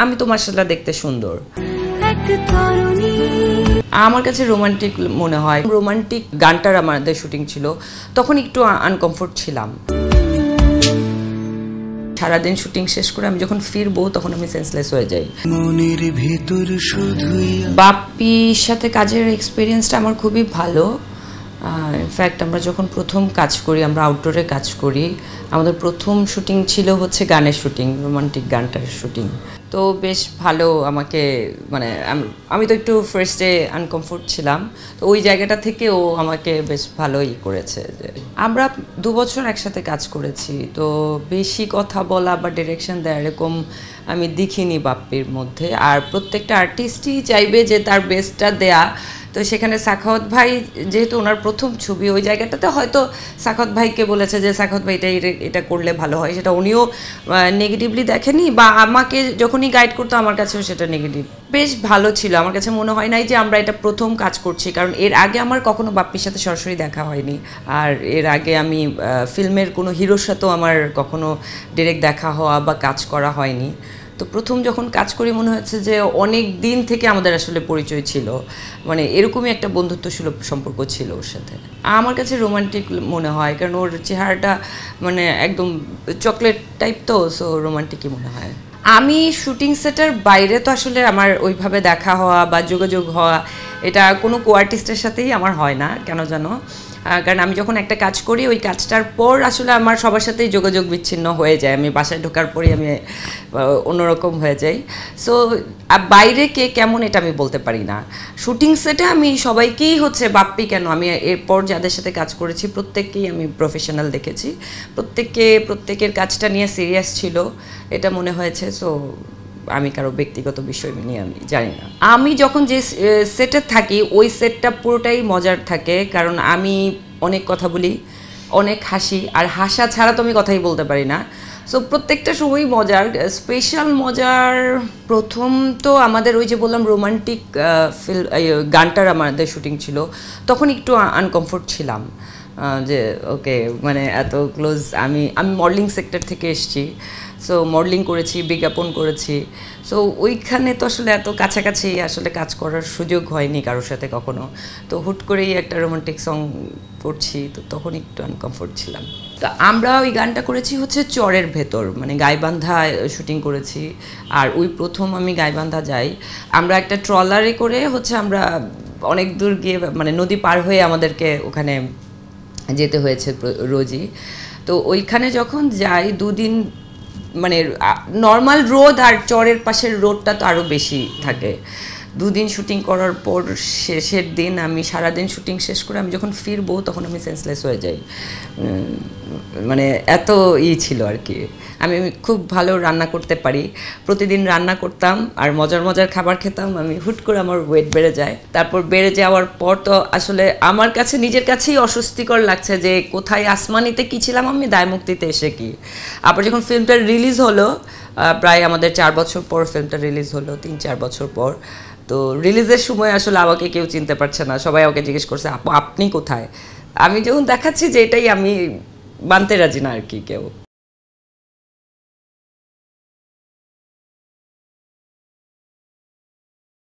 আমি তোমার সাথে দেখতে সুন্দর। আমার কাছে রোমান্টিক মনে হয়। রোমান্টিক গানটার আমাদের শুটিং ছিল, তখন একটু আনকমফোর্ট ছিলাম। সারাদিন শুটিং শেষ করে আমি যখন ফিরবো তখন আমি সেন্সলেস হয়ে যাই। বাপ্পির সাথে কাজের এক্সপিরিয়েন্সটা আমার খুবই ভালো। ইনফ্যাক্ট আমরা যখন প্রথম কাজ করি, আমরা আউটডোরে কাজ করি, আমাদের প্রথম শুটিং ছিল হচ্ছে গানের শুটিং, রোমান্টিক গানটার শুটিং। তো বেশ ভালো আমাকে, মানে আমি তো একটু ফার্স্টে আনকমফোর্ট ছিলাম, তো ওই জায়গাটা থেকে ও আমাকে বেশ ভালোই করেছে। যে আমরা 2 বছর একসাথে কাজ করেছি, তো বেশি কথা বলা বা ডিরেকশন দেওয়া এরকম আমি দেখিনি বাপ্পির মধ্যে। আর প্রত্যেকটা আর্টিস্টই চাইবে যে তার বেস্টটা দেয়া। তো সেখানে সাখাওয়াত ভাই যেহেতু ওনার প্রথম ছবি, ওই জায়গাটাতে হয়তো সাখাওয়াত ভাইকে বলেছে যে সাখাওয়াত ভাই এটা করলে ভালো হয়, সেটা উনিও নেগেটিভলি দেখেনি, বা আমাকে যখনই গাইড করতো আমার কাছেও সেটা নেগেটিভ। বেশ ভালো ছিল। আমার কাছে মনে হয় নাই যে আমরা এটা প্রথম কাজ করছি, কারণ এর আগে আমার কখনো বাপ্পির সাথে সরাসরি দেখা হয়নি। আর এর আগে আমি ফিল্মের কোনো হিরোর সাথেও আমার কখনো ডিরেক্ট দেখা হওয়া বা কাজ করা হয়নি। তো প্রথম যখন কাজ করি মনে হচ্ছে যে অনেক দিন থেকে আমাদের আসলে পরিচয় ছিল, মানে এরকমই একটা বন্ধুত্বসুলভ সম্পর্ক ছিল ওর সাথে। আমার কাছে রোমান্টিক মনে হয়, কারণ ওর চেহারাটা মানে একদম চকলেট টাইপ, তো সো রোমান্টিকই মনে হয়। আমি শুটিং সেটের বাইরে তো আসলে আমার ওইভাবে দেখা হওয়া বা যোগাযোগ হওয়া এটা কোনো কো আর্টিস্টের সাথেই আমার হয় না কেন জানো। কারণ আমি যখন একটা কাজ করি, ওই কাজটার পর আসলে আমার সবার সাথেই যোগাযোগ বিচ্ছিন্ন হয়ে যায়। আমি বাসায় ঢোকার পরই আমি অন্যরকম হয়ে যাই। সো বাইরে কে কেমন এটা আমি বলতে পারি না। শুটিং সেটে আমি সবাইকেই হচ্ছে বাপ্পি কেন, আমি এরপর যাদের সাথে কাজ করেছি প্রত্যেককেই আমি প্রফেশনাল দেখেছি। প্রত্যেকের কাজটা নিয়ে সিরিয়াস ছিল এটা মনে হয়েছে। সো আমি কারো ব্যক্তিগত বিষয় নিয়ে আমি জানি না। আমি যখন যে সেটে থাকি ওই সেটটা পুরোটাই মজার থাকে, কারণ আমি অনেক কথা বলি, অনেক হাসি, আর হাসা ছাড়া তো আমি কথাই বলতে পারি না। সো প্রত্যেকটা সময়ই মজার, স্পেশাল মজার। প্রথম তো আমাদের ওই যে বললাম রোমান্টিক গানটার আমাদের শুটিং ছিল, তখন একটু আনকমফোর্ট ছিলাম যে ওকে, মানে এত ক্লোজ। আমি মডেলিং সেক্টর থেকে এসেছি, সো মডেলিং করেছি, বিজ্ঞাপন করেছি। সো ওইখানে তো আসলে এত কাছাকাছি আসলে কাজ করার সুযোগ হয়নি কারোর সাথে কখনো। তো হুট করেই একটা রোমান্টিক সং করছি, তো তখন একটু আনকমফোর্ট ছিলাম। তো আমরা ওই গানটা করেছি হচ্ছে চরের ভেতর, মানে গাইবান্ধা শুটিং করেছি। আর ওই প্রথম আমি গাইবান্ধা যাই, আমরা একটা ট্রলারে করে হচ্ছে আমরা অনেক দূর গিয়ে, মানে নদী পার হয়ে আমাদেরকে ওখানে যেতে হয়েছে রোজই। তো ওইখানে যখন যাই 2 দিন, মানে নর্মাল রোদ আর চরের পাশের রোদটা তো আরও বেশি থাকে। 2 দিন শুটিং করার পর শেষের দিন আমি সারাদিন শুটিং শেষ করে আমি যখন ফিরবো তখন আমি সেন্সলেস হয়ে যাই। মানে এত ছিল আর কি। আমি খুব ভালো রান্না করতে পারি, প্রতিদিন রান্না করতাম আর মজার মজার খাবার খেতাম। আমি হুট করে আমার ওয়েট বেড়ে যায়। তারপর বেড়ে যাওয়ার পর তো আসলে আমার কাছে নিজের কাছেই অস্বস্তিকর লাগছে যে কোথায় আসমানিতে কী ছিলাম আমি, দায়মুক্তিতে এসে কি। আবার যখন ফিল্মটা রিলিজ হলো, প্রায় আমাদের 4 বছর পর ফিল্মটা রিলিজ হলো, 3-4 বছর পর। তো রিলিজের সময় আসলে আমাকে কেউ চিনতে পারছে না, সবাই আমাকে জিজ্ঞেস করছে আপু আপনি কোথায়। আমি যখন দেখাচ্ছি যে এটাই, আমি মানতে রাজি না আর কি কেউ।